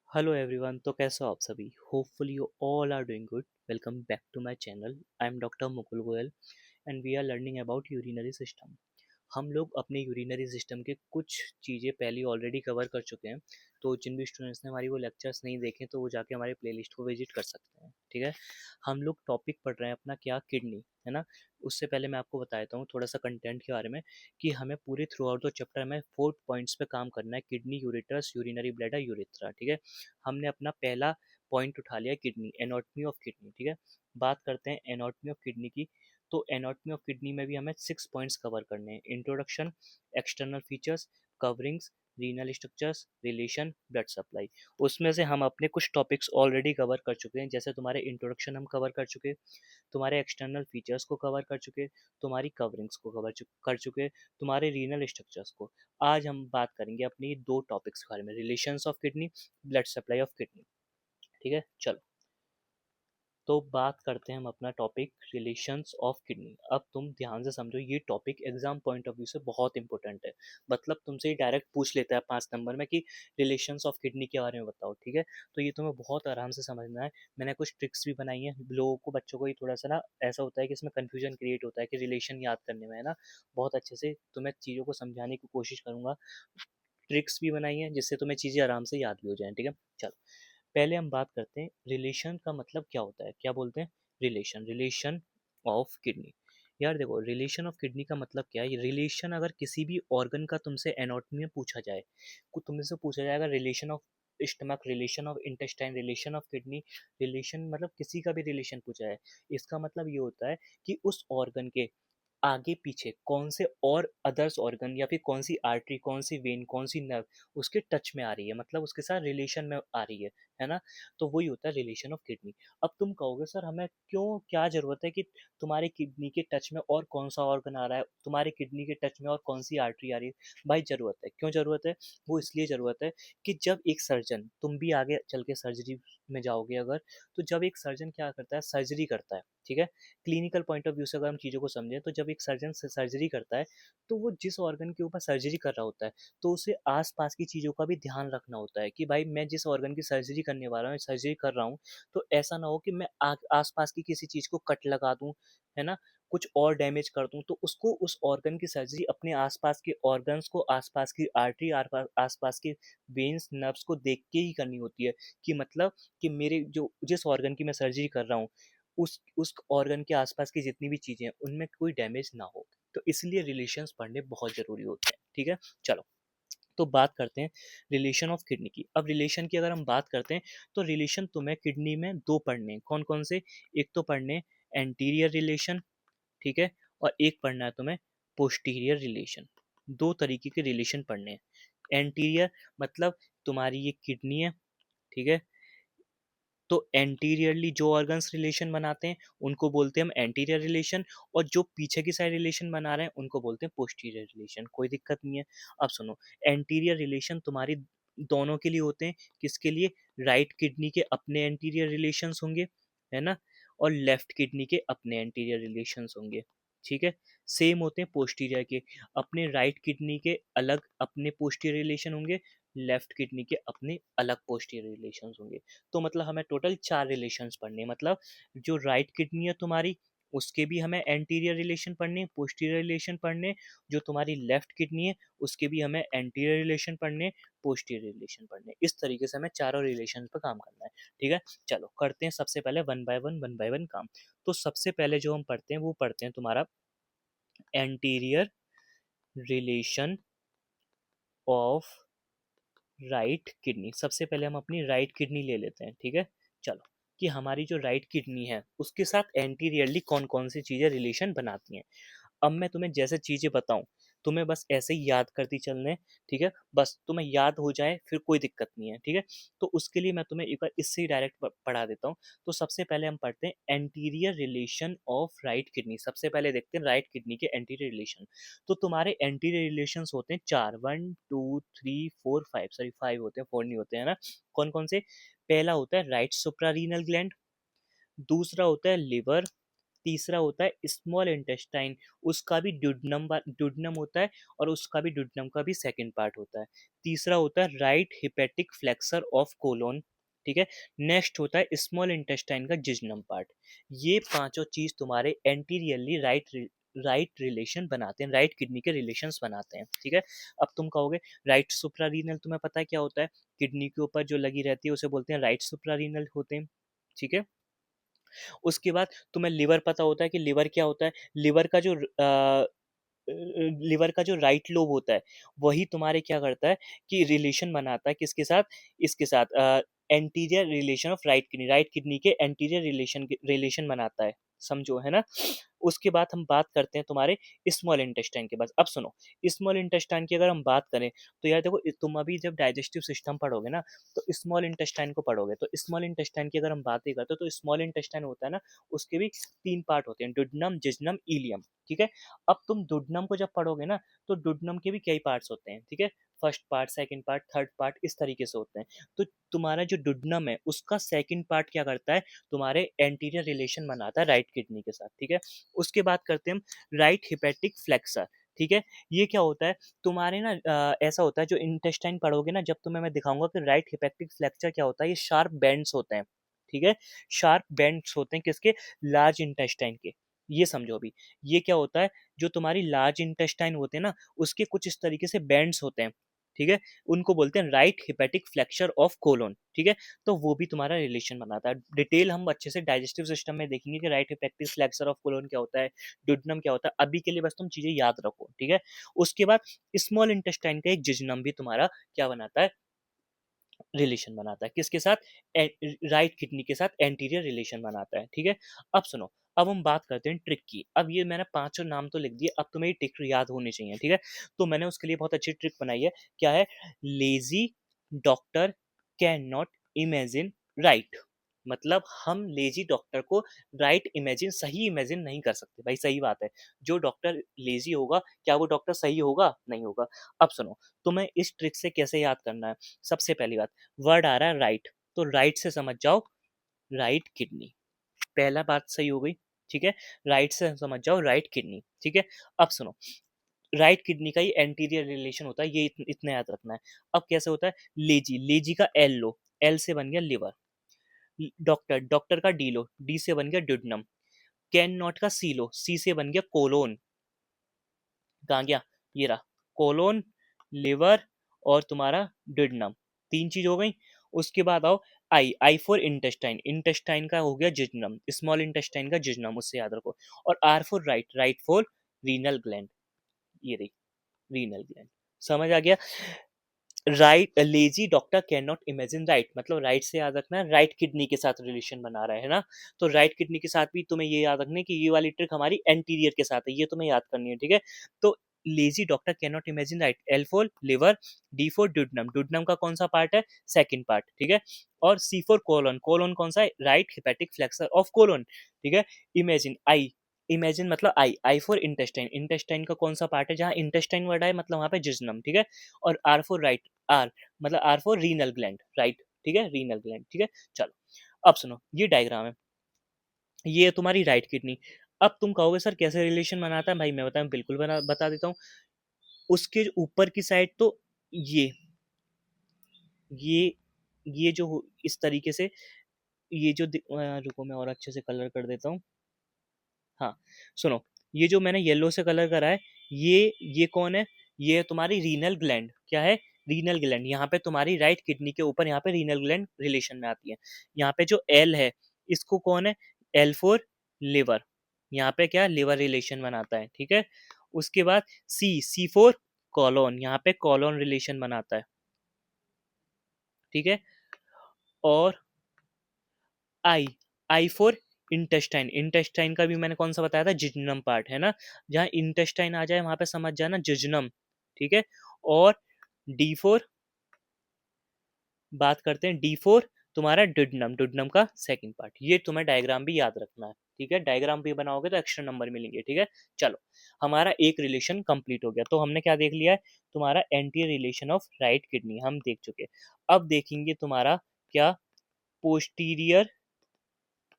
Hello everyone. तो कैसे हो आप सभी? Hopefully you all are doing good. Welcome back to my channel. I am doctor Mukul Goyal and we are learning about urinary system. हम लोग अपने यूरिनरी सिस्टम के कुछ चीज़ें पहले ऑलरेडी कवर कर चुके हैं। तो जिन भी स्टूडेंट्स ने हमारी वो लेक्चर्स नहीं देखे तो वो जाके हमारे प्लेलिस्ट को विजिट कर सकते हैं। ठीक है। हम लोग टॉपिक पढ़ रहे हैं अपना क्या, किडनी, है ना। उससे पहले मैं आपको बता देता हूँ थोड़ा सा कंटेंट के बारे में कि हमें पूरे थ्रू आउट द चैप्टर में 4 पॉइंट्स पे काम करना है। Kidney, ureters, urinary bladder, urethra. ठीक है। हमने अपना पहला पॉइंट उठा लिया किडनी, एनाटॉमी ऑफ किडनी। ठीक है। बात करते हैं एनाटॉमी ऑफ किडनी की। तो एनाटॉमी ऑफ किडनी में भी हमें 6 पॉइंट्स कवर करने हैं। Introduction, external features, coverings, renal structures, relation, blood supply. उसमें से हम अपने कुछ टॉपिक्स ऑलरेडी कवर कर चुके हैं। जैसे तुम्हारे इंट्रोडक्शन हम कवर कर चुके, तुम्हारे एक्सटर्नल फीचर्स को कवर कर चुके, तुम्हारी कवरिंग्स को कर चुके, तुम्हारे रीनल स्ट्रक्चर्स को। आज हम बात करेंगे अपनी दो टॉपिक्स के बारे में, relations of kidney, blood supply of kidney. ठीक है, चलो। तो बात करते हैं हम अपना टॉपिक रिलेशंस ऑफ किडनी। अब तुम ध्यान से समझो, ये topic exam point of view से बहुत इंपॉर्टेंट है। मतलब तुमसे ही डायरेक्ट पूछ लेता है 5 नंबर में कि रिलेशंस ऑफ किडनी के बारे में बताओ। ठीक है। तो ये तुम्हें बहुत आराम से समझना है। मैंने कुछ ट्रिक्स भी बनाई हैं। लोगों को, बच्चों को ही थोड़ा सा ना ऐसा होता है कि इसमें कन्फ्यूजन क्रिएट होता है कि रिलेशन याद करने में, है ना। बहुत अच्छे से तुम्हें चीज़ों को समझाने की कोशिश करूंगा। ट्रिक्स भी बनाई हैं जिससे तुम्हें चीज़ें आराम से याद भी हो जाएं। ठीक है, चलो। पहले हम बात करते हैं रिलेशन का मतलब क्या होता है। क्या बोलते हैं? Relation, relation of kidney. यार देखो, रिलेशन ऑफ किडनी का मतलब क्या है। रिलेशन अगर किसी भी ऑर्गन का तुमसे एनाटॉमी में पूछा जाए, तुमसे पूछा जाएगा relation of stomach, relation of intestine, relation of kidney, relation मतलब किसी का भी रिलेशन पूछा है, इसका मतलब ये होता है कि उस ऑर्गन के आगे पीछे कौन से और अदर्स ऑर्गन या फिर कौन सी आर्टरी, कौन सी वेन, कौन सी नर्व उसके टच में आ रही है, मतलब उसके साथ रिलेशन में आ रही है ना। तो वही होता है रिलेशन ऑफ किडनी। अब तुम कहोगे सर हमें क्यों, क्या जरूरत है कि तुम्हारे किडनी के टच में और कौन सा ऑर्गन आ रहा है, तुम्हारे किडनी के टच में और कौन सी आर्टरी आ रही है। भाई जरूरत है, क्यों जरूरत है? वो इसलिए जरूरत है कि जब एक सर्जन, तुम भी आगे चल के सर्जरी में जाओगे अगर, तो जब एक सर्जन क्या करता है, सर्जरी करता है। ठीक है। क्लिनिकल पॉइंट ऑफ व्यू से अगर हम चीज़ों को समझें तो जब एक सर्जन सर्जरी करता है तो वो जिस ऑर्गन के ऊपर सर्जरी कर रहा होता है तो उसे आसपास की चीज़ों का भी ध्यान रखना होता है कि भाई मैं जिस ऑर्गन की सर्जरी करने वाला हूँ, सर्जरी कर रहा हूँ, तो ऐसा ना हो कि मैं आसपास की किसी चीज़ को कट लगा दूँ, है ना, कुछ और डैमेज कर दूँ। तो उसको उस ऑर्गन की सर्जरी अपने आसपास के ऑर्गन्स को, आसपास की आर्टरी, आसपास के वेन्स, नर्व्स को देख के ही करनी होती है। कि मतलब कि मेरे जो जिस ऑर्गन की मैं सर्जरी कर रहा हूँ उस ऑर्गन के आसपास की जितनी भी चीजें हैं उनमें कोई डैमेज ना हो। तो इसलिए रिलेशंस पढ़ने बहुत जरूरी होते हैं। ठीक है, चलो। तो बात करते हैं रिलेशन ऑफ किडनी की। अब रिलेशन की अगर हम बात करते हैं तो रिलेशन तुम्हें किडनी में दो पढ़ने हैं। कौन कौन से? एक तो पढ़ने एंटीरियर रिलेशन, ठीक है, और एक पढ़ना है तुम्हें पोस्टीरियर रिलेशन। दो तरीके के रिलेशन पढ़ने हैं। एंटीरियर मतलब तुम्हारी ये किडनी है, ठीक है, तो एंटीरियरली जो ऑर्गन्स रिलेशन बनाते हैं उनको बोलते हैं हम एंटीरियर रिलेशन, और जो पीछे की साइड रिलेशन बना रहे हैं उनको बोलते हैं पोस्टीरियर रिलेशन। कोई दिक्कत नहीं है। अब सुनो, एंटीरियर रिलेशन तुम्हारी दोनों के लिए होते हैं। किसके लिए? राइट किडनी के अपने एंटीरियर रिलेशंस होंगे, है ना, और लेफ्ट किडनी के अपने एंटीरियर रिलेशंस होंगे। ठीक है। सेम होते हैं पोस्टीरियर के, अपने राइट किडनी के अलग अपने पोस्टीरियर रिलेशन होंगे, लेफ्ट किडनी के अपने अलग पोस्टीरियर रिलेशंस होंगे। तो मतलब हमें टोटल 4 रिलेशंस पढ़ने, मतलब जो राइट किडनी है तुम्हारी उसके भी हमें एंटीरियर रिलेशन पढ़ने, पोस्टीरियर रिलेशन पढ़ने, जो तुम्हारी लेफ्ट किडनी है उसके भी हमें एंटीरियर रिलेशन पढ़ने, पोस्टीरियर रिलेशन पढ़ने। इस तरीके से हमें चारों रिलेशन पर काम करना है। ठीक है, चलो करते हैं सबसे पहले वन बाय वन काम। तो सबसे पहले जो हम पढ़ते हैं वो पढ़ते हैं तुम्हारा anterior relation of right kidney. सबसे पहले हम अपनी राइट किडनी ले लेते हैं। ठीक है, चलो, कि हमारी जो राइट किडनी है उसके साथ एंटीरियरली कौन कौन सी चीज़ें रिलेशन बनाती हैं। अब मैं तुम्हें जैसे चीज़ें बताऊं तुम्हें बस ऐसे ही याद करती चलने। ठीक है, बस तुम्हें याद हो जाए फिर कोई दिक्कत नहीं है। ठीक है, तो उसके लिए मैं तुम्हें एक बार इससे ही डायरेक्ट पढ़ा देता हूँ। तो सबसे पहले हम पढ़ते हैं anterior relation of right kidney. सबसे पहले देखते हैं राइट किडनी के एंटीरियर रिलेशन। तो तुम्हारे एंटीरियर रिलेशंस होते हैं चार, 1 2 3 4 5, सॉरी 5 होते हैं, 4 नहीं होते हैं ना। कौन कौन से? पहला होता है राइट सुप्रारीनल ग्लैंड, दूसरा होता है लिवर, तीसरा होता है स्मॉल इंटेस्टाइन, उसका भी ड्यूडेनम होता है और उसका भी ड्यूडेनम का भी सेकंड पार्ट होता है। तीसरा होता है right hepatic flexure of colon, ठीक है। नेक्स्ट होता है स्मॉल इंटेस्टाइन का जिजनम पार्ट। ये पांचों चीज तुम्हारे एंटीरियरली राइट रिलेशन बनाते हैं, राइट किडनी के रिलेशंस बनाते हैं, ठीक है। अब तुम कहोगे राइट सुप्रारीनल, तुम्हें पता है क्या होता है? किडनी के ऊपर जो लगी रहती है उसे बोलते हैं राइट सुप्रारीनल होते हैं, ठीक है। उसके बाद तुम्हें लिवर पता होता है कि लिवर क्या होता है? लिवर का जो राइट लोब होता है वही तुम्हारे क्या करता है कि रिलेशन बनाता है किसके साथ? इसके साथ anterior relation of right kidney के एंटीरियर रिलेशन बनाता है, समझो, है ना। उसके बाद हम बात करते हैं तुम्हारे स्मॉल इंटेस्टाइन के बाद। अब सुनो, स्मॉल इंटेस्टाइन की अगर हम बात करें तो यार देखो, तुम अभी जब डाइजेस्टिव सिस्टम पढ़ोगे ना तो स्मॉल इंटेस्टाइन को पढ़ोगे, तो स्मॉल इंटेस्टाइन की अगर हम बात ही करते हैं तो स्मॉल इंटेस्टाइन होता है ना, उसके भी तीन पार्ट होते हैं, डुडनम, जिजनम, इलियम, ठीक है। अब तुम डुडनम को जब पढ़ोगे ना तो डुडनम के भी कई पार्ट्स होते हैं, ठीक है। First part, second part, third part, इस तरीके से होते हैं। तो तुम्हारा जो डुडनम है उसका सेकंड पार्ट क्या करता है? तुम्हारे एंटीरियर रिलेशन बनाता है राइट किडनी के साथ, ठीक है। उसके बाद करते हैं हम राइट हिपेटिक फ्लेक्सर, ठीक है। ये क्या होता है? तुम्हारे ना ऐसा होता है, जो इंटेस्टाइन पढ़ोगे ना, जब तुम्हें मैं दिखाऊंगा कि राइट हिपेटिक फ्लेक्सर क्या होता है, ये शार्प बेंड्स होते हैं, ठीक है। शार्प बेंड्स होते हैं किसके? लार्ज इंटेस्टाइन के। ये समझो अभी, ये क्या होता है? जो तुम्हारी लार्ज इंटेस्टाइन होते हैं ना, उसके कुछ इस तरीके से बेंड्स होते हैं, ठीक है। उनको बोलते हैं right hepatic flexure of colon, ठीक है। तो वो भी तुम्हारा रिलेशन बनाता है। डिटेल हम अच्छे से डाइजेस्टिव सिस्टम में देखेंगे कि right hepatic flexure of colon क्या होता है, ड्यूडेनम क्या होता है। अभी के लिए बस तुम चीजें याद रखो, ठीक है। उसके बाद स्मॉल इंटेस्टाइन का एक जिजनम भी तुम्हारा क्या बनाता है? रिलेशन बनाता है किसके साथ? राइट किडनी के साथ एंटीरियर रिलेशन बनाता है, ठीक है। अब सुनो, अब हम बात करते हैं ट्रिक की। अब ये मैंने पांचों नाम तो लिख दिए, अब तुम्हें ये ट्रिक याद होनी चाहिए, ठीक है। तो मैंने उसके लिए बहुत अच्छी ट्रिक बनाई है। क्या है? Lazy doctor can not imagine right. मतलब हम लेजी डॉक्टर को राइट इमेजिन, सही इमेजिन नहीं कर सकते। भाई सही बात है, जो डॉक्टर लेजी होगा क्या वो डॉक्टर सही होगा? नहीं होगा। अब सुनो, तुम्हें इस ट्रिक से कैसे याद करना है। सबसे पहली बात, वर्ड आ रहा है राइट, तो राइट से समझ जाओ राइट किडनी, पहला बात सही हो गई, ठीक है। राइट से समझ जाओ राइट किडनी, ठीक है। अब सुनो, राइट किडनी का ही एंटीरियर रिलेशन होता है, ये इतना याद रखना है। अब कैसे होता है? लेजी, लेजी का एल लो, एल से बन गया लिवर। डॉक्टर, डॉक्टर का डी लो, डी से बन गया ड्यूडेनम। कैन नॉट का सी लो, सी से बन गया कोलोन। कहाँ गया? ये रहा, कोलोन, लिवर और तुम्हारा ड्यूडेनम, तीन चीज हो गई। उसके बाद आओ आई, आई फॉर इंटेस्टाइन, इंटेस्टाइन का हो गया जिजनम, स्मॉल इंटेस्टाइन का जिजनम, उससे याद रखो। और R for right, right for renal gland, ये रही रीनल ग्लैंड। समझ आ गया? Right, lazy doctor can not imagine right, मतलब राइट से याद रखना है राइट किडनी के साथ रिलेशन बना रहा है ना। तो राइट किडनी के साथ भी तुम्हें ये याद रखना है कि ये वाली ट्रिक हमारी एंटीरियर के साथ है, ये तुम्हें याद करनी है, ठीक है। तो lazy doctor can not imagine right, L four liver, D four duodenum, duodenum का कौन सा पार्ट है? सेकंड पार्ट, ठीक है। और सी फोर कोलोन, कोलोन कौन सा है? Right hepatic flexure of colon, ठीक है। इमेजिन आई, इमेजिन मतलब I, I for intestine, intestine का कौन सा पार्ट है? जहां इंटेस्टाइन वर्ड है मतलब वहां पे जिजनम, ठीक है। और आर फॉर राइट, आर मतलब R for renal gland, right, ठीक है, रीनल ग्लैंड, ठीक है। चलो, अब सुनो, ये डायग्राम है, ये है तुम्हारी राइट किडनी। अब तुम कहोगे सर कैसे रिलेशन बनाता है? भाई मैं बताऊं, बिल्कुल बता देता हूँ। उसके ऊपर की साइड तो ये ये ये जो इस तरीके से, ये जो रुको मैं और अच्छे से कलर कर देता हूँ। हाँ, सुनो, ये जो मैंने येलो से कलर करा है, ये कौन है? ये है तुम्हारी रीनल ग्लैंड। क्या है? Renal gland. यहाँ पे तुम्हारी राइट किडनी के ऊपर यहाँ पे रीनल ग्लैंड रिलेशन में आती है। यहाँ पे जो एल है, इसको कौन है? एल फोर लिवर, यहाँ पे क्या लिवर रिलेशन बनाता है, ठीक है। उसके बाद सी, सी फोर कॉलोन, यहाँ पे कॉलोन रिलेशन बनाता है, ठीक है। और आई, आई फॉर इंटेस्टाइन, इंटेस्टाइन का भी मैंने कौन सा बताया था? जिजनम पार्ट, है ना। जहाँ इंटेस्टाइन आ जाए वहां पे समझ जाना जिजनम, ठीक है। और डी फोर, बात करते हैं डी फोर, तुम्हारा डिडनम, डिडनम का सेकंड पार्ट। ये तुम्हें डायग्राम भी याद रखना है, ठीक है। डायग्राम भी बनाओगे तो एक्स्ट्रा नंबर मिलेंगे, ठीक है। चलो, हमारा एक रिलेशन कंप्लीट हो गया। तो हमने क्या देख लिया है? तुम्हारा anti relation of right kidney हम देख चुके। अब देखेंगे तुम्हारा क्या? Posterior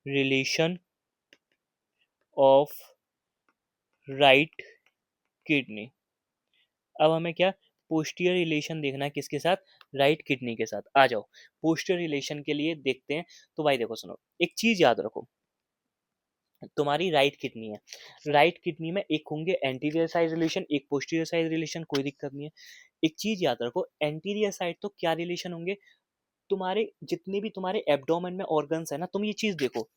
relation of right kidney. अब हमें क्या पोस्टीरियर रिलेशन देखना है, किसके साथ? राइट किडनी के साथ। आ जाओ पोस्टीरियर रिलेशन के लिए देखते हैं। तो भाई देखो सुनो, एक चीज याद रखो, तुम्हारी राइट किडनी है, राइट किडनी में एक होंगे एंटीरियर साइड रिलेशन, एक पोस्टीरियर साइड रिलेशन, कोई दिक्कत नहीं है। एक चीज याद रखो, एंटीरियर साइड तो क्या रिलेशन होंगे, तुम्हारे जितने भी तुम्हारे एब्डोमेन में ऑर्गन्स है ना, तुम ये चीज देखो,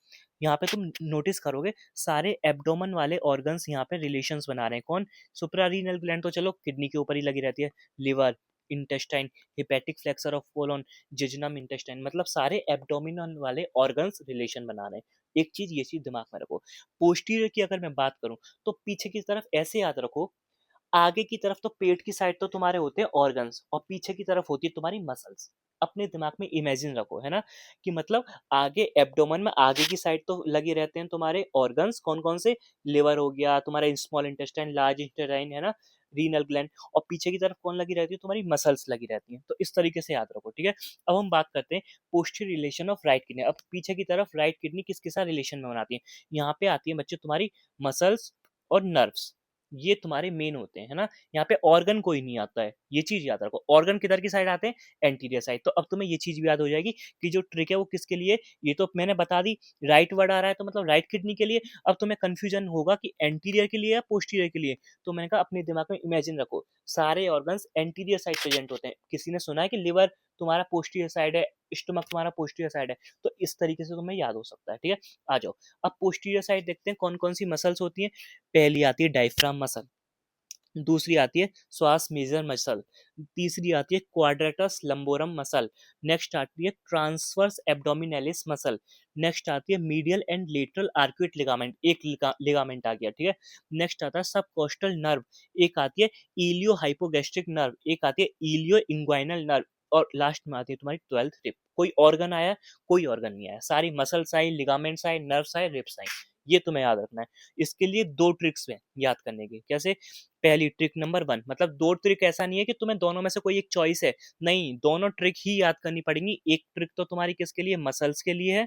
यहाँ पे तुम नोटिस करोगे सारे एब्डोमेन वाले ऑर्गन्स यहाँ पे रिलेशंस बना रहे हैं। कौन? सुप्रारीनल ग्लैंड तो चलो किडनी के ऊपर ही लगी रहती है, liver, intestine, hepatic flexure of colon, jejunum, intestine, मतलब सारे एब्डोमिनल वाले ऑर्गन्स रिलेशन बना रहे हैं। एक चीज ये चीज दिमाग में रखो। पोस्टीरियर की अगर मैं बात करूं तो पीछे की तरफ ऐसे याद रखो, आगे की तरफ तो पेट की साइड तो तुम्हारे होते हैं ऑर्गन्स, और पीछे की तरफ होती है तुम्हारी मसल्स। अपने दिमाग में इमेजिन रखो, है ना, कि मतलब आगे एब्डोमेन में आगे की साइड तो लगे रहते हैं तुम्हारे ऑर्गन्स, कौन कौन से? लिवर हो गया तुम्हारा, स्मॉल इंटेस्टाइन, लार्ज इंटेस्टाइन, है ना, रीनल ग्लैंड, और पीछे की तरफ कौन लगी रहती है? तुम्हारी मसल्स लगी रहती हैं। तो इस तरीके से याद रखो, ठीक है। अब हम बात करते हैं posterior relation of right kidney. अब पीछे की तरफ राइट किडनी किसके साथ रिलेशन में बनाती है? यहाँ पे आती है बच्चे तुम्हारी मसल्स और नर्व्स, ये तुम्हारे मेन होते हैं, है ना। यहाँ पे ऑर्गन कोई नहीं आता है, ये चीज याद रखो। ऑर्गन किधर की साइड आते हैं? Anterior side. तो अब तुम्हें ये चीज भी याद हो जाएगी कि जो ट्रिक है वो किसके लिए, ये तो मैंने बता दी, राइट वर्ड आ रहा है तो मतलब राइट किडनी के लिए। अब तुम्हें कंफ्यूजन होगा कि एंटीरियर के लिए या पोस्टीरियर के लिए, तो मैंने कहा अपने दिमाग में इमेजिन रखो, सारे ऑर्गन्स एंटीरियर साइड प्रेजेंट होते हैं। किसी ने सुना है कि लिवर तुम्हारा पोस्टीरियर साइड है, स्टमक तुम्हारा पोस्टीरियर साइड है, तो इस तरीके से तुम्हें याद हो सकता है, ठीक है। आ जाओ अब पोस्टीरियर साइड देखते हैं कौन कौन सी मसल्स होती हैं। पहली आती है डायफ्राम मसल, दूसरी आती है श्वास मेजर मसल, तीसरी आती है क्वाड्रेटस लंबोरम मसल, नेक्स्ट आती है ट्रांसवर्स एब्डोमिनलिस मसल, नेक्स्ट आती है medial and lateral arcuate ligament, एक लिगामेंट आ गया, ठीक है। नेक्स्ट आता है सब कोस्टल नर्व, एक आती है इलियो हाइपोगैस्ट्रिक नर्व, एक आती है इलियो इंग्वाइनल नर्व, और लास्ट में आती है तुम्हारी 12th रिप। कोई ऑर्गन आया? कोई ऑर्गन नहीं आया, सारी मसल्स आई, लिगामेंट्स आए, नर्व्स आए, रिप्स आई। ये तुम्हें याद रखना है। इसके लिए दो ट्रिक्स हैं याद करने की। कैसे? पहली ट्रिक नंबर 1, मतलब दो ट्रिक ऐसा नहीं है कि तुम्हें दोनों में से कोई एक चॉइस है, नहीं, दोनों ट्रिक ही याद करनी पड़ेंगी। एक ट्रिक तो तुम्हारी किसके लिए? मसल्स के लिए है,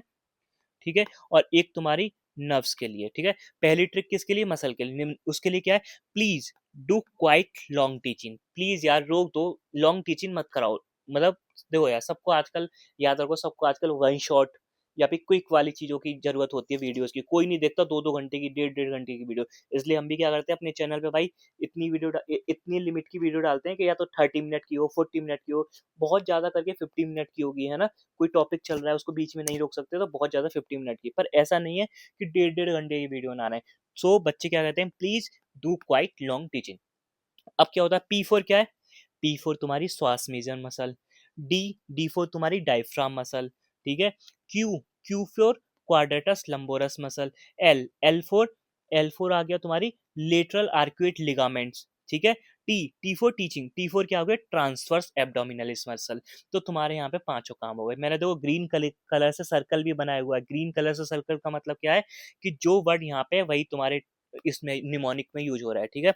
ठीक है, और एक तुम्हारी नर्व्स के लिए, ठीक है। पहली ट्रिक किसके लिए? मसल के लिए। उसके लिए क्या है? Please do quite long teaching, please यार रोक दो, लॉन्ग टीचिंग मत कराओ। मतलब देखो यार, सबको आजकल याद रखो, सबको आजकल वन शॉट या फिर क्विक वाली चीजों की जरूरत होती है वीडियोस की। कोई नहीं देखता 2-2 घंटे की, 1.5-1.5 घंटे की वीडियो। इसलिए हम भी क्या करते हैं अपने चैनल पे भाई, इतनी लिमिट की वीडियो डालते हैं कि या तो 30 मिनट की हो, 40 मिनट की हो, बहुत ज्यादा करके 50 मिनट की होगी, है ना। कोई टॉपिक चल रहा है उसको बीच में नहीं रोक सकते, तो बहुत ज्यादा 50 मिनट की। पर ऐसा नहीं है कि 1.5-1.5 घंटे की वीडियो ना आए। सो बच्चे क्या कहते हैं? Please do quite long teaching. अब क्या होता है? P4 क्या है? P4 तुम्हारी psoas major muscle, D D four तुम्हारी डायफ्राम मसल, ठीक है। Q four quadratus lumborum muscle, L four आ गया तुम्हारी लेटरल आर्कुएट लिगामेंट्स, ठीक है। T four teaching, T four क्या हो गया? Transversus abdominis muscle. तो तुम्हारे यहाँ पे पांचों काम हो गए। मैंने देखो ग्रीन कलर से सर्कल भी बनाया हुआ है। ग्रीन कलर से सर्कल का मतलब क्या है कि जो वर्ड यहाँ पे है वही तुम्हारे इसमें निमोनिक में यूज हो रहा है, ठीक है।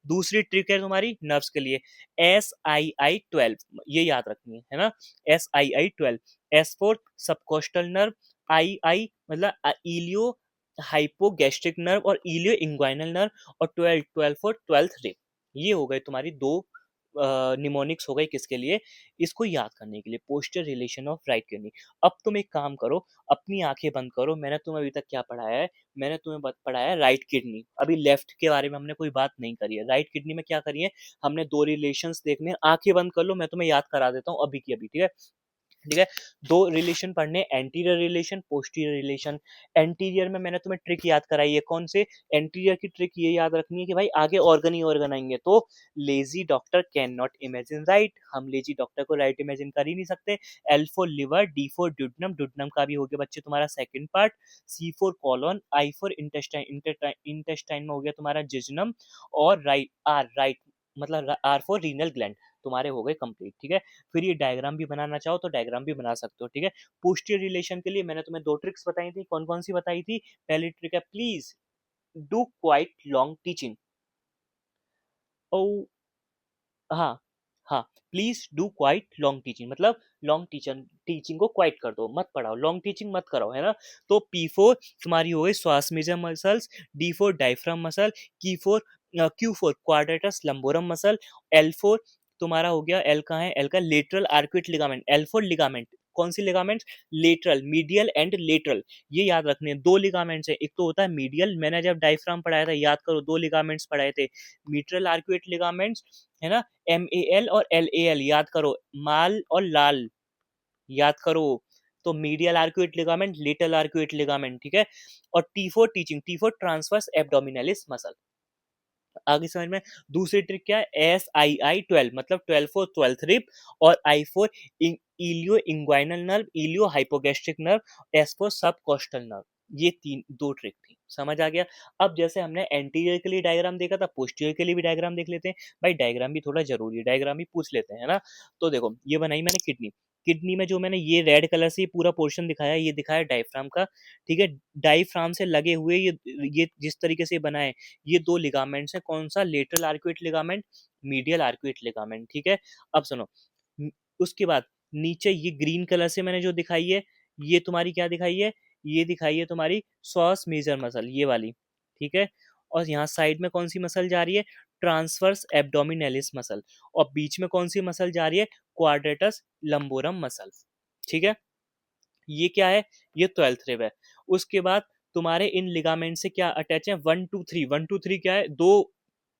दूसरी ट्रिक है तुम्हारी नर्व्स के लिए, SII-12, ये याद रखनी है ना, SII-12। S4 सबकोस्टल नर्व, आई मतलब इलियो हाइपोगैस्ट्रिक नर्व और इलियो इंग्वाइनल नर्व, और 12 फॉर 12th रिब। ये हो गए तुम्हारी दो निमोनिक्स हो गए, किसके लिए? इसको याद करने के लिए, poster relation of right kidney. अब तुम एक काम करो, अपनी आंखें बंद करो। मैंने तुम्हें अभी तक क्या पढ़ाया है? मैंने तुम्हें पढ़ाया है राइट किडनी। अभी लेफ्ट के बारे में हमने कोई बात नहीं करी है। राइट किडनी में क्या करी है हमने? दो रिलेशंस देखने। आंखें बंद कर लो, मैं तुम्हें याद करा देता हूँ अभी की अभी, ठीक है। ठीक है, दो रिलेशन पढ़ने, anterior relation, posterior relation. Anterior में मैंने तुम्हें ट्रिक याद कराई है, कौन से? एंटीरियर की ट्रिक ये याद रखनी है कि भाई आगे ऑर्गन ही ऑर्गन आएंगे, तो lazy doctor can not imagine right, हम लेजी डॉक्टर को राइट इमेजिन कर ही नहीं सकते। L4 liver, D4 duodenum, duodenum का भी हो गया बच्चे तुम्हारा second part. C4 colon, I4 intestine, intestine में हो गया तुम्हारा जिजनम, और राइट मतलब R4 रीनल ग्लैंड, तुम्हारे हो गए कंप्लीट, ठीक है। फिर ये डायग्राम भी बनाना चाहो तो डायग्राम भी बना सकते हो, ठीक है। पोस्टीरियर रिलेशन के लिए मैंने तुम्हें दो ट्रिक्स बताई थी, कौन कौन सी बताई थी? पहली ट्रिक है please do quite long teaching. ओ हाँ, हाँ, please do quite long teaching, मतलब लॉन्ग टीचिंग को क्वाइट कर दो, मत पढ़ाओ, लॉन्ग टीचिंग मत कराओ, है ना। तो P4 तुम्हारी हो गई psoas major muscles, D4 diaphragm muscle, Q4 quadratus lumborum muscle, L4 तुम्हारा हो गया, L का है, L का lateral arcuate ligament, L4 ligament, कौन सी ligament, lateral, medial and lateral, ये याद रखने हैं। दो लिगामेंट्स है, एक तो होता है मीडियल, मैंने जब डायफ्राम पढ़ाया था याद करो, दो लिगामेंट्स पढ़ाए थे, मीट्रल आर्कुएट लिगामेंट्स, है ना, MAL और LAL याद करो, माल और लाल याद करो। तो medial arcuate ligament, lateral arcuate ligament, ठीक है। और T4 teaching, T4 transverse abdominis muscle. आगे समझ में। दूसरी ट्रिक क्या है, SII 12, मतलब 12 फॉर 12th रिब, और I4 ilioinguinal nerve, iliohypogastric nerve, S for subcostal nerve. ये तीन दो ट्रिक थी, समझ आ गया। अब जैसे हमने एंटीरियर के लिए डायग्राम देखा था, पोस्टीरियर के लिए भी डायग्राम देख लेते हैं। भाई डायग्राम भी थोड़ा जरूरी है, डायग्राम भी पूछ लेते हैं, है ना। तो देखो ये बनाई मैंने किडनी, किडनी में जो मैंने ये रेड कलर से ये पूरा पोर्शन दिखाया, ये दिखाया डायफ्राम का, ठीक है। डायफ्राम से लगे हुए ये जिस तरीके से बना है, ये दो लिगामेंट्स हैं, कौन सा, lateral arcuate ligament, medial arcuate ligament, ठीक है। अब सुनो, उसके बाद नीचे ये ग्रीन कलर से मैंने जो दिखाई है, ये तुम्हारी क्या दिखाई है, ये दिखाई है तुम्हारी सॉस मेजर मसल, ये वाली, ठीक है। और यहाँ साइड में कौन सी मसल जा रही है, ट्रांसवर्स एब्डोमिनलिस मसल, और बीच में कौन सी मसल जा रही है, क्वाड्रेटस लंबोरम मसल, ठीक है। ये क्या है, ये 12th रिब है। उसके बाद तुम्हारे इन लिगामेंट से क्या अटैच है, 1 2 3, 1 2 3 क्या है, दो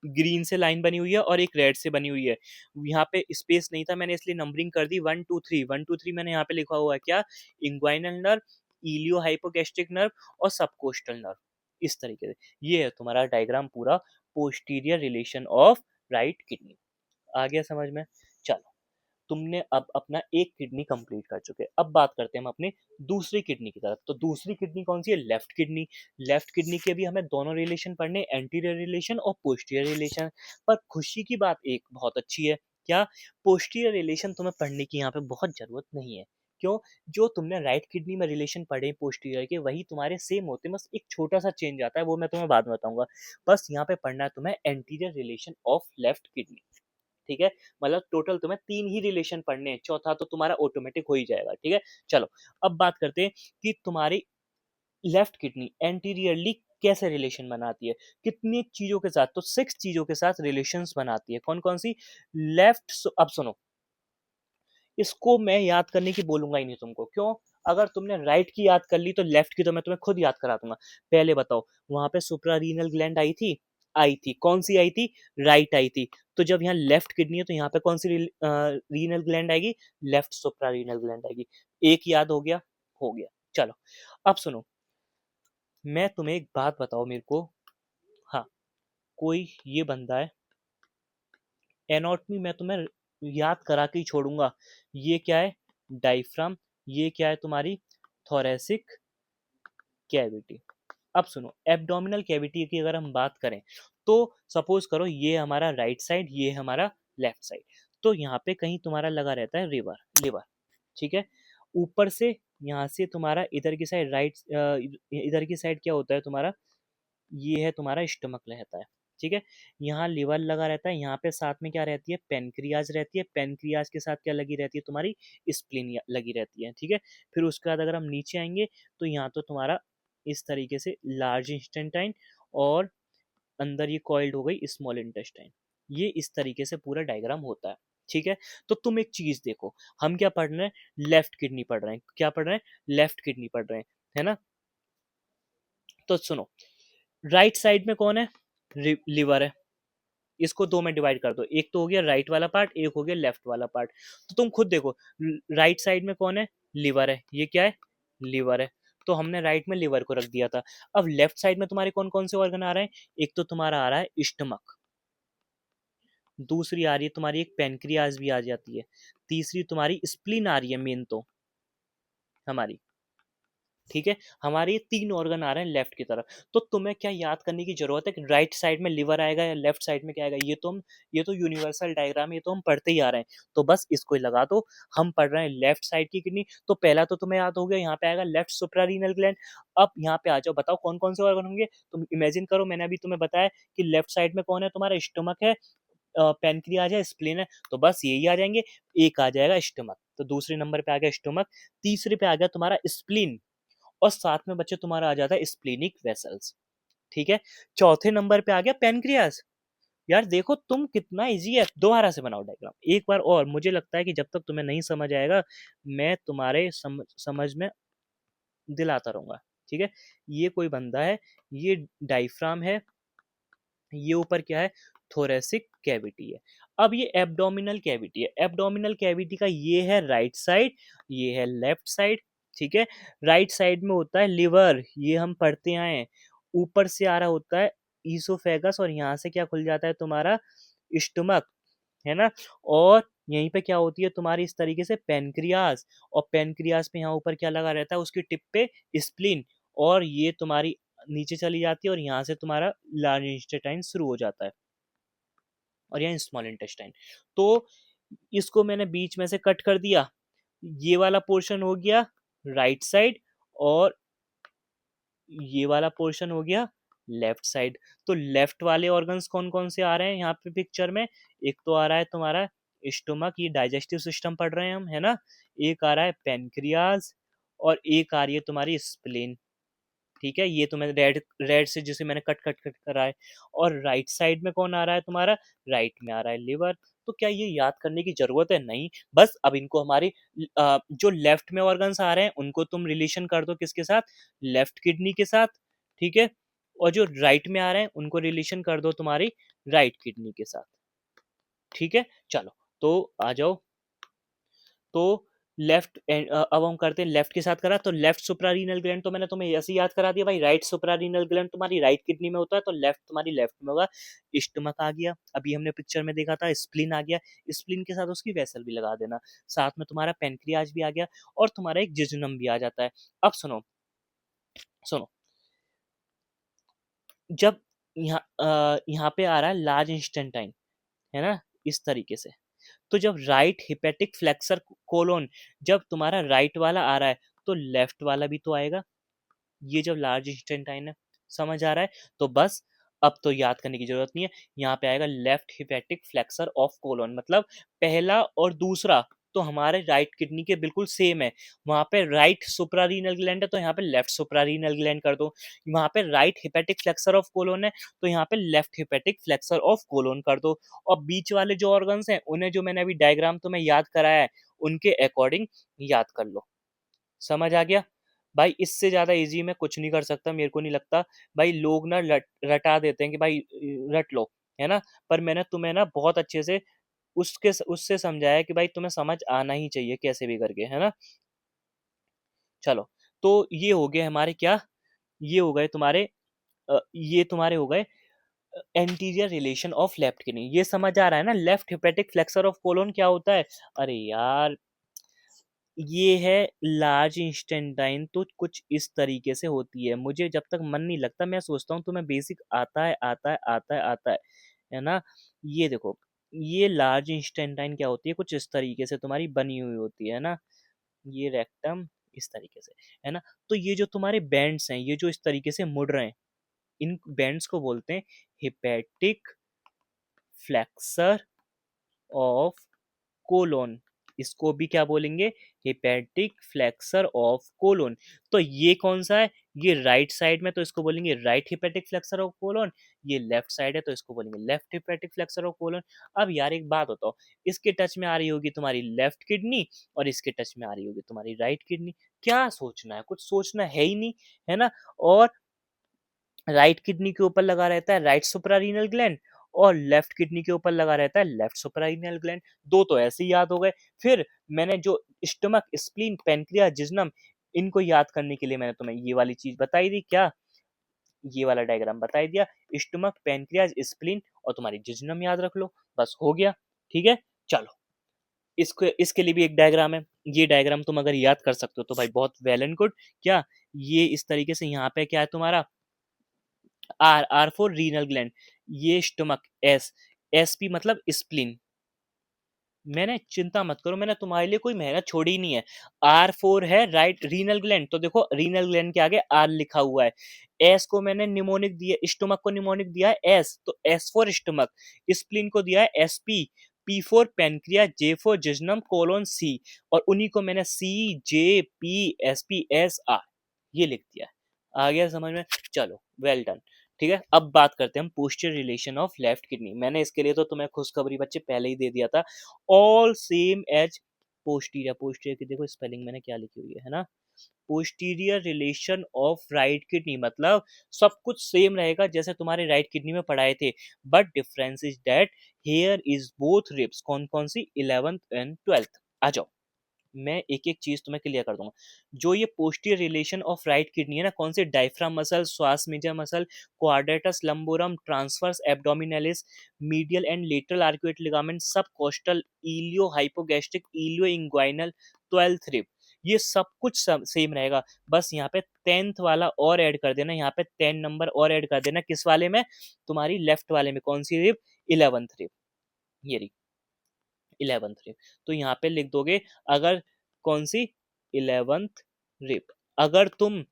ग्रीन से लाइन बनी हुई है और एक रेड से बनी हुई है। यहाँ पे स्पेस नहीं था, मैंने इसलिए नंबरिंग कर दी 1 2 3, 1 2 3 मैंने यहाँ पे लिखा हुआ है क्या, inguinal nerve, iliohypogastric nerve और सबकोस्टल नर्व, इस तरीके से। ये है तुम्हारा डायग्राम पूरा, posterior relation of right kidney. आ गया समझ में। चलो, तुमने अब अपना एक किडनी कंप्लीट कर चुके, अब बात करते हैं हम अपनी दूसरी किडनी की तरफ। तो दूसरी किडनी कौन सी है, लेफ्ट किडनी। लेफ्ट किडनी के भी हमें दोनों रिलेशन पढ़ने, एंटीरियर रिलेशन और पोस्टीरियर रिलेशन। पर खुशी की बात एक बहुत अच्छी है, क्या, पोस्टीरियर रिलेशन तुम्हें पढ़ने की यहाँ पे बहुत जरूरत नहीं है। क्यों, जो तुमने राइट किडनी में रिलेशन पढ़े पोस्टीरियर के, वही तुम्हारे सेम होते हैं, बस एक छोटा सा चेंज आता है, वो मैं तुम्हें बाद में बताऊंगा। बस यहाँ पे पढ़ना है तुम्हें anterior relation of left kidney, ठीक है। मतलब टोटल तुम्हें तीन ही रिलेशन पढ़ने हैं, चौथा तो तुम्हारा ऑटोमेटिक हो ही जाएगा, ठीक है। चलो, अब बात करते हैं कि तुम्हारी लेफ्ट किडनी एंटीरियरली कैसे रिलेशन बनाती है, कितनी चीजों के साथ, तो 6 चीजों के साथ रिलेशंस बनाती है। कौन कौन सी, लेफ्ट, अब सुनो, इसको मैं याद करने की बोलूंगा ही नहीं तुमको, क्यों, अगर तुमने राइट की याद कर ली तो लेफ्ट की तो मैं तुम्हें खुद याद करा दूंगा। पहले बताओ, वहां पे सुप्रारीनल ग्लैंड आई थी, कौन सी आई थी, राइट आई थी। तो जब यहाँ लेफ्ट किडनी है तो यहाँ पे कौन सी रीनल ग्लैंड आएगी, लेफ्ट सुप्रारीनल ग्लैंड आएगी। एक याद हो गया, हो गया। चलो, अब सुनो, मैं तुम्हें एक बात बताओ मेरे को, हाँ, कोई ये बंदा है, एनाटॉमी मैं तुम्हें याद करा के ही छोड़ूंगा। ये क्या है, डायफ्राम, ये क्या है तुम्हारी, थोरेसिक कैविटी। अब सुनो, एब्डोमिनल कैविटी की अगर हम बात करें, तो सपोज करो ये हमारा राइट साइड, ये हमारा लेफ्ट साइड, तो यहाँ पे कहीं तुम्हारा लगा रहता है लिवर, लिवर, ठीक है। ऊपर से यहाँ से तुम्हारा इधर की साइड राइट, इधर की साइड क्या होता है तुम्हारा, ये है तुम्हारा स्टमक रहता है, ठीक है। यहाँ लिवर लगा रहता है, यहाँ पे साथ में क्या रहती है, पेनक्रियाज रहती है, पेनक्रियाज के साथ क्या लगी रहती है तुम्हारी, स्प्लीन लगी रहती है, ठीक है। फिर उसके बाद अगर हम नीचे आएंगे, तो यहाँ तो तुम्हारा इस तरीके से लार्ज इंस्टेंटाइन, और अंदर ये कॉइल्ड हो गई स्मॉल इंटेस्टाइन। ये इस तरीके से पूरा डायग्राम होता है, ठीक है। तो तुम एक चीज देखो, हम क्या पढ़ रहे हैं, लेफ्ट किडनी पढ़ रहे हैं, क्या पढ़ रहे हैं, लेफ्ट किडनी पढ़ रहे हैं, है ना। तो सुनो, राइट साइड में कौन है, लिवर है, इसको दो में डिवाइड कर दो, एक तो हो गया राइट वाला पार्ट, एक हो गया लेफ्ट वाला पार्ट। तो तुम खुद देखो, राइट साइड में कौन है, लिवर है, ये क्या है, लिवर है, तो हमने राइट में लिवर को रख दिया था। अब लेफ्ट साइड में तुम्हारे कौन कौन से ऑर्गन आ रहे हैं, एक तो तुम्हारा आ रहा है स्टमक, दूसरी आ रही है तुम्हारी एक पेनक्रियाज भी आ जाती है, तीसरी तुम्हारी स्प्लीन आ रही है मेन तो हमारी, ठीक है। हमारे ये तीन ऑर्गन आ रहे हैं लेफ्ट की तरफ। तो तुम्हें क्या याद करने की जरूरत है कि राइट साइड में लिवर आएगा या लेफ्ट साइड में क्या आएगा, ये तो यूनिवर्सल डायग्राम, ये तो हम पढ़ते ही आ रहे हैं, तो बस इसको ही लगा दो। हम पढ़ रहे हैं लेफ्ट साइड की किडनी, तो पहला तो तुम्हें याद हो गया, यहाँ पे आएगा लेफ्ट सुप्रारीनल ग्लैंड। अब यहाँ पे आ जाओ, बताओ कौन कौन से ऑर्गन होंगे। तुम इमेजिन करो, मैंने अभी तुम्हें बताया कि लेफ्ट साइड में कौन है, तुम्हारा स्टमक है, पैनक्रियाज है, स्प्लीन है, तो बस यही आ जाएंगे। एक आ जाएगा स्टमक, तो दूसरे नंबर पे आ गया स्टमक, तीसरे पे आ गया तुम्हारा स्प्लीन, और साथ में बच्चे तुम्हारा आ जाता है स्प्लीनिक वेसल्स। ठीक है, चौथे नंबर पे आ गया पैनक्रियाज। यार देखो तुम कितना इजी है, दोबारा से बनाओ डायग्राम एक बार और। मुझे लगता है कि जब तक तुम्हें नहीं समझ आएगा मैं तुम्हारे समझ में दिलाता रहूंगा। ठीक है, ये कोई बंदा है, ये डायफ्राम है, ये ऊपर क्या है, थोरेसिक कैविटी है। अब ये एब्डोमिनल कैविटी है, एब्डोमिनल कैविटी का ये है राइट साइड, ये है लेफ्ट साइड। ठीक है, राइट साइड में होता है लिवर, ये हम पढ़ते आए हैं। ऊपर से आ रहा होता है ईसोफेगस, और यहाँ से क्या खुल जाता है तुम्हारा स्टमक, है ना। और यहीं पे क्या होती है तुम्हारी इस तरीके से पेनक्रियास, और पेनक्रियास पे यहाँ ऊपर क्या लगा रहता है, उसकी टिप पे स्प्लीन, और ये तुम्हारी नीचे चली जाती है, और यहाँ से तुम्हारा लार्ज इंटेस्टाइन शुरू हो जाता है, और यहाँ स्मॉल इंटेस्टाइन। तो इसको मैंने बीच में से कट कर दिया, ये वाला पोर्शन हो गया राइट साइड, और ये वाला पोर्शन हो गया लेफ्ट साइड। तो लेफ्ट वाले ऑर्गन्स कौन कौन से आ रहे हैं यहाँ पे पिक्चर में, एक तो आ रहा है तुम्हारा स्टोमक, ये डाइजेस्टिव सिस्टम पढ़ रहे हैं हम, है ना। एक आ रहा है पेनक्रियाज, और एक आ रही है तुम्हारी स्प्लेन। ठीक है, ये तो मैंने रेड रेड से जिसे मैंने कट कट कट करा है। और राइट साइड में कौन आ रहा है तुम्हारा, राइट में आ रहा है लिवर। तो क्या ये याद करने की जरूरत है, नहीं। बस अब इनको हमारी जो लेफ्ट में ऑर्गन्स आ रहे हैं उनको तुम रिलेशन कर दो किसके साथ, लेफ्ट किडनी के साथ। ठीक है, और जो राइट में आ रहे हैं उनको रिलेशन कर दो तुम्हारी राइट किडनी के साथ। ठीक है, चलो तो आ जाओ। तो लेफ्ट, अब हम करते हैं लेफ्ट के साथ करा, तो लेफ्ट सुप्रारीनल ग्लैंड तो मैंने तुम्हें ऐसे ही याद करा दिया भाई, राइट सुप्रारीनल ग्लैंड तुम्हारी राइट किडनी में होता है, तो लेफ्ट तुम्हारी लेफ्ट में होगा। स्टमक आ गया, अभी हमने पिक्चर में देखा था, स्प्लीन आ गया, स्प्लीन के साथ उसकी वेसल भी लगा देना, साथ में तुम्हारा पेनक्रियाज भी आ गया, और तुम्हारा एक जिजनम भी आ जाता है। अब सुनो सुनो, जब यहाँ पे आ रहा है लार्ज इंस्टेंटाइन, है ना, इस तरीके से। तो जब राइट हिपेटिक फ्लेक्सर कोलोन, जब तुम्हारा राइट वाला आ रहा है तो लेफ्ट वाला भी तो आएगा, ये जब लार्ज इंस्टेंटाइन है, समझ आ रहा है। तो बस अब तो याद करने की जरूरत नहीं है, यहाँ पे आएगा left hepatic flexure of colon, मतलब पहला और दूसरा तो हमारे राइट किडनी के बिल्कुल सेम है। वहां पे राइट सुप्रारीनल ग्लैंड है तो यहाँ पे लेफ्ट सुप्रारीनल ग्लैंड कर दो, वहां पे right hepatic flexure of colon है तो यहाँ पे left hepatic flexure of colon कर दो, और बीच वाले जो ऑर्गन्स हैं उन्हें जो मैंने अभी डायग्राम तुम्हें याद कराया है उनके अकॉर्डिंग याद कर लो। समझ आ गया भाई, इससे ज्यादा इजी मैं कुछ नहीं कर सकता, मेरे को नहीं लगता। भाई लोग ना रटा देते हैं कि भाई रट लो, है ना, पर मैंने तुम्हें ना बहुत अच्छे से उसके उससे समझाया कि भाई तुम्हें समझ आना ही चाहिए कैसे भी करके, है ना। चलो, तो ये हो गए हमारे क्या, ये हो गए तुम्हारे ये तुम्हारे हो गए anterior relation of left kidney, ये समझ आ रहा है ना। Left hepatic flexure of colon क्या होता है, अरे यार ये है लार्ज इंस्टेंटाइन, तो कुछ इस तरीके से होती है। मुझे जब तक मन नहीं लगता मैं सोचता हूँ तुम्हें बेसिक आता है आता है आता है आता है ना। ये देखो, ये लार्ज इंस्टेंटाइन क्या होती है, कुछ इस तरीके से तुम्हारी बनी हुई होती है ना, ये रेक्टम इस तरीके से, है ना। तो ये जो तुम्हारे बैंड्स हैं, ये जो इस तरीके से मुड़ रहे हैं, इन बैंड्स को बोलते हैं हिपेटिक फ्लेक्सर ऑफ कोलोन। इसको भी क्या बोलेंगे, हिपेटिक फ्लेक्सर ऑफ कोलोन। तो ये कौन सा है, ये राइट साइड में, तो इसको बोलेंगे right hepatic flexure of colon. ये लेफ्ट साइड है तो इसको बोलेंगे left hepatic flexure of colon. अब यार एक बात बताओ, इसके टच में आ रही होगी तुम्हारी लेफ्ट किडनी, और इसके टच में आ रही होगी तुम्हारी राइट किडनी, क्या सोचना है, कुछ सोचना है ही नहीं, है ना। और राइट किडनी के ऊपर लगा रहता है राइट सुप्रारीनल ग्लैंड, और लेफ्ट किडनी के ऊपर लगा रहता है लेफ्ट सुप्रारीनल ग्लैंड। दो तो ऐसे ही याद हो गए। फिर मैंने जो स्टमक, स्प्लीन, पेनक्रियास, जिज्नम, इनको याद करने के लिए मैंने तुम्हें ये वाली चीज बताई दी, क्या, ये वाला डायग्राम बताई दिया। स्टमक, पेनक्रियास, स्प्लीन और तुम्हारी जिज्नम याद रख लो, बस हो गया। ठीक है, चलो इसको, इसके लिए भी एक डायग्राम है, ये डायग्राम तुम अगर याद कर सकते हो तो भाई बहुत वेल एंड गुड। क्या, ये इस तरीके से यहाँ पे क्या है तुम्हारा R, R for renal gland, ये स्टमक, एस, एस पी मतलब स्प्लीन। मैंने, चिंता मत करो, मैंने तुम्हारे लिए कोई मेहनत छोड़ी ही नहीं है। आर फोर है राइट रीनल ग्लैंड, तो देखो रीनल ग्लैंड के आगे आर लिखा हुआ है। एस को मैंने निमोनिक दिया, स्टोमक को निमोनिक दिया है एस, तो एस फॉर स्टोमक। स्प्लीन को दिया है S P, P for pancreas, J for jejunum, colon C, और उन्हीं को मैंने C J P S P S R ये लिख दिया है। आ गया समझ में? चलो वेल डन। ठीक है, अब बात करते हैं हम posterior relation of left kidney. मैंने इसके लिए तो तुम्हें खुशखबरी बच्चे पहले ही दे दिया था, all same as posterior. Posterior की देखो स्पेलिंग मैंने क्या लिखी हुई है ना, posterior relation of right kidney, मतलब सब कुछ सेम रहेगा जैसे तुम्हारे राइट किडनी में पढ़ाए थे, but difference is that here is both ribs. कौन कौन सी? 11th and 12th। आ जाओ, मैं एक एक चीज तुम्हें क्लियर कर दूंगा। जो ये posterior relation of right kidney है ना, कौन से? Diaphragm muscle, psoas major muscle, quadratus lumborum, transversus abdominis, medial and lateral arcuate ligament, subcostal, iliohypogastric, ilioinguinal, 12th rib, ये सब कुछ सेम रहेगा। बस यहाँ पे 10th वाला और ऐड कर देना, यहाँ पे 10 नंबर और ऐड कर देना। किस वाले में? तुम्हारी लेफ्ट वाले में। कौन सी रिब? 11th रिब, ये रही 11th रिब। तो यहाँ पे लिख दोगे, अगर कौन सी? 11th rib. अगर तुम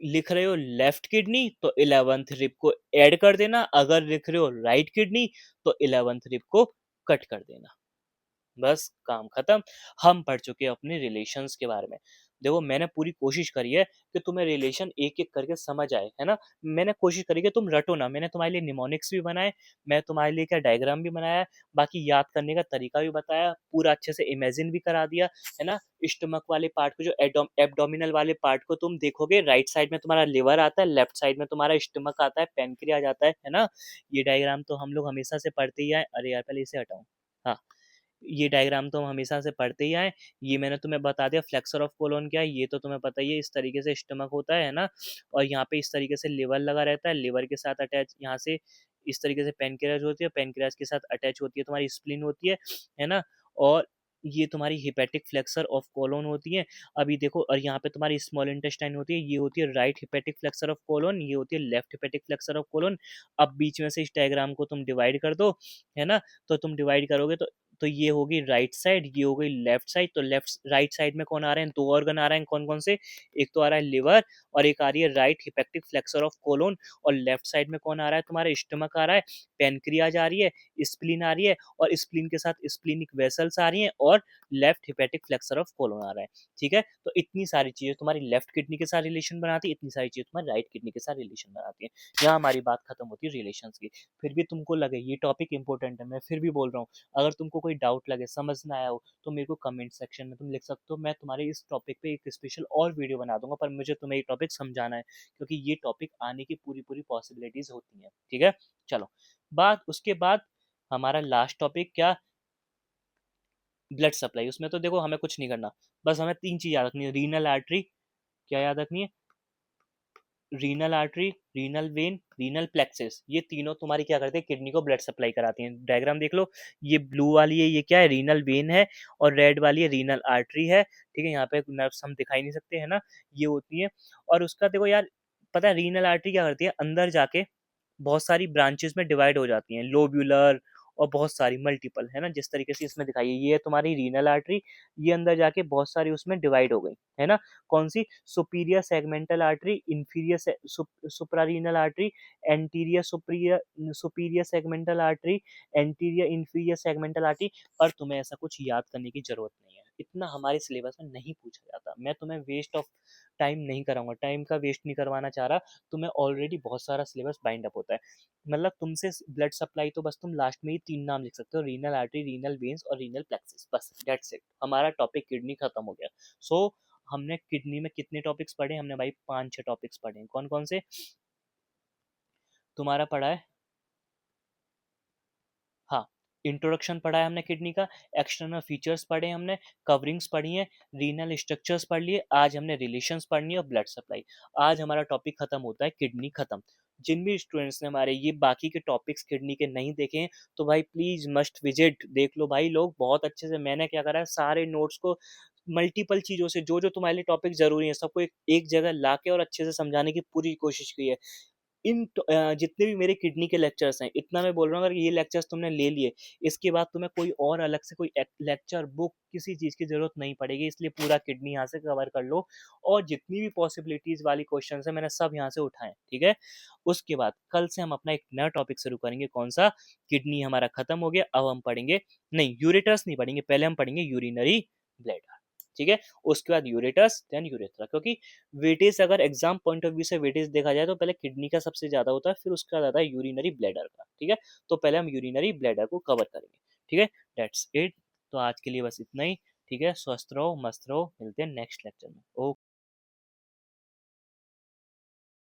लिख रहे हो लेफ्ट किडनी तो 11th रिब को ऐड कर देना, अगर लिख रहे हो राइट किडनी तो 11th रिब को कट कर देना। बस काम खत्म। हम पढ़ चुके हैं अपने रिलेशंस के बारे में। देखो मैंने पूरी कोशिश करी है कि तुम्हें रिलेशन एक एक करके समझ आए, है ना। मैंने कोशिश करी कि तुम रटो ना। मैंने तुम्हारे लिए निमोनिक्स भी बनाए, मैं तुम्हारे लिए क्या डायग्राम भी बनाया, बाकी याद करने का तरीका भी बताया, पूरा अच्छे से इमेजिन भी करा दिया, है ना। स्टमक वाले पार्ट को, जो एब्डोमिनल वाले पार्ट को तुम देखोगे, राइट साइड में तुम्हारा लिवर आता है, लेफ्ट साइड में तुम्हारा स्टमक आता है, पेनक्रियाज आता है ना। ये डायग्राम तो हम लोग हमेशा से पढ़ते ही आए। अरे यार पहले इसे हटाऊं। हाँ, ये डायग्राम तो हम हमेशा से पढ़ते ही आए। ये मैंने तुम्हें बता दिया फ्लेक्सर ऑफ कोलोन क्या है, ये तो तुम्हें पता ही है। इस तरीके से स्टमक होता है ना, और यहाँ पे इस तरीके से लिवर लगा रहता है, लिवर के साथ अटैच यहाँ से इस तरीके से पेनक्रियाज होती है, पेनक्रियाज के साथ अटैच होती है तुम्हारी स्प्लीन होती है ना। और ये तुम्हारी हिपेटिक फ्लेक्सर ऑफ कोलोन होती है। अभी देखो, और यहाँ पे तुम्हारी स्मॉल इंटेस्टाइन होती है, ये होती है right hepatic flexure of colon, ये होती है left hepatic flexure of colon. अब बीच में से इस डायग्राम को तुम डिवाइड कर दो, है ना। तो तुम डिवाइड करोगे तो ये होगी राइट साइड, ये हो गई लेफ्ट साइड। तो लेफ्ट राइट साइड में कौन आ रहे हैं? 2 ऑर्गन आ रहे हैं। कौन कौन से? एक तो आ रहा है लिवर, और एक आ रही है right hepatic flexure of colon. और लेफ्ट साइड में कौन आ रहा है? तुम्हारा स्टमक आ रहा है, पेनक्रियाज आ रही है, स्प्लीन आ रही है, और स्प्लीन के साथ स्प्लीनिक वेसल्स आ रही हैं, और left hepatic flexure of colon आ रहा है। ठीक है, तो इतनी सारी चीजें तुम्हारी लेफ्ट किडनी के साथ रिलेशन बनाती है, इतनी सारी चीजें तुम्हारी राइट किडनी के साथ रिलेशन बनाती है। यहाँ हमारी बात खत्म होती है रिलेशन की। फिर भी तुमको लगे ये टॉपिक इंपॉर्टेंट है, मैं फिर भी बोल रहा हूँ, अगर तुमको कोई डाउट लगे, समझ ना आया हो, तो मेरे को कमेंट सेक्शन में तुम लिख सकते हो। मैं तुम्हारे इस टॉपिक पे एक स्पेशल और वीडियो बना दूंगा, पर मुझे तुम्हें ये टॉपिक समझाना है, क्योंकि ये टॉपिक आने की पूरी पूरी पॉसिबिलिटीज होती हैं। ठीक है, चलो। बात उसके बाद हमारा लास्ट टॉपिक क्या? Blood supply. उसमें तो देखो हमें कुछ नहीं करना, बस हमें 3 चीज याद रखनी है। रीनल आर्टरी, क्या याद रखनी है? Renal artery, renal vein, renal plexus, ये तीनों तुम्हारी क्या करते हैं? किडनी को ब्लड सप्लाई कराती हैं। डायग्राम देख लो, ये ब्लू वाली है, ये क्या है? रीनल वेन है, और रेड वाली है रीनल आर्टरी है। ठीक है, यहाँ पे नर्व्स हम दिखाई नहीं सकते, है ना, ये होती है। और उसका देखो यार, पता है रीनल आर्टरी क्या करती है? अंदर जाके बहुत सारी ब्रांचेस में डिवाइड हो जाती हैं, लोब्यूलर और बहुत सारी मल्टीपल, है ना, जिस तरीके से इसमें दिखाई है। ये है तुम्हारी रीनल आर्टरी, ये अंदर जाके बहुत सारी उसमें डिवाइड हो गई, है ना। कौन सी? Superior segmental artery, inferior suprarenal artery, anterior superior superior segmental artery, anterior inferior segmental artery. पर तुम्हें ऐसा कुछ याद करने की जरूरत नहीं है, इतना हमारे सिलेबस में नहीं पूछा जाता। मैं तुम्हें वेस्ट ऑफ टाइम नहीं कराऊंगा, टाइम का वेस्ट नहीं करवाना चाह रहा। तुम्हें ऑलरेडी बहुत सारा सिलेबस बाइंड अप होता है। मतलब तुमसे ब्लड सप्लाई तो बस तुम लास्ट में ही 3 नाम लिख सकते हो, रीनल आर्टरी, रीनल वेन्स और रीनल प्लेक्सिस, बस दैट्स इट। हमारा टॉपिक किडनी खत्म हो गया। सो हमने किडनी में कितने टॉपिक्स पढ़े? हमने भाई 5-6 टॉपिक्स पढ़े हैं। कौन कौन से? तुम्हारा पढ़ा है, हाँ, इंट्रोडक्शन पढ़ा है हमने किडनी का, एक्सटर्नल फीचर्स पढ़े हमने, कवरिंग्स पढ़ी हैं, रीनल स्ट्रक्चर्स पढ़ लिए, आज हमने रिलेशंस पढ़नी है और ब्लड सप्लाई। आज हमारा टॉपिक खत्म होता है, किडनी खत्म। जिन भी स्टूडेंट्स ने हमारे ये बाकी के टॉपिक्स किडनी के नहीं देखे हैं, तो भाई प्लीज मस्ट विजिट देख लो भाई लोग, बहुत अच्छे से। मैंने क्या करा है, सारे नोट्स को मल्टीपल चीजों से, जो जो तुम्हारे लिए टॉपिक जरूरी है, सबको एक जगह ला के और अच्छे से समझाने की पूरी कोशिश की है। जितने भी मेरे किडनी के लेक्चर्स हैं, इतना मैं बोल रहा हूँ, अगर ये लेक्चर्स तुमने ले लिए, इसके बाद तुम्हें कोई और अलग से कोई लेक्चर बुक किसी चीज़ की ज़रूरत नहीं पड़ेगी, इसलिए पूरा किडनी यहाँ से कवर कर लो। और जितनी भी पॉसिबिलिटीज़ वाली क्वेश्चन है मैंने सब यहाँ से उठाए, ठीक है। उसके बाद कल से हम अपना एक नया टॉपिक शुरू करेंगे। कौन सा? किडनी हमारा खत्म हो गया, अब हम पढ़ेंगे, नहीं यूरेटर्स नहीं पढ़ेंगे, पहले हम पढ़ेंगे यूरिनरी ब्लैडर, ठीक है। उसके बाद यूरेटस, देन यूरेथ्रा, क्योंकि वेटेज अगर एग्जाम पॉइंट ऑफ व्यू से वेटेज देखा जाए तो पहले किडनी का सबसे ज्यादा होता है, फिर उसका ज्यादा है यूरिनरी ब्लैडर का, ठीक है। तो पहले हम यूरिनरी ब्लैडर को कवर करेंगे, ठीक है। That's it. तो आज के लिए बस इतना ही, ठीक है। स्वस्थ रहो, मस्त रहो, मिलते हैं नेक्स्ट लेक्चर में। ओके।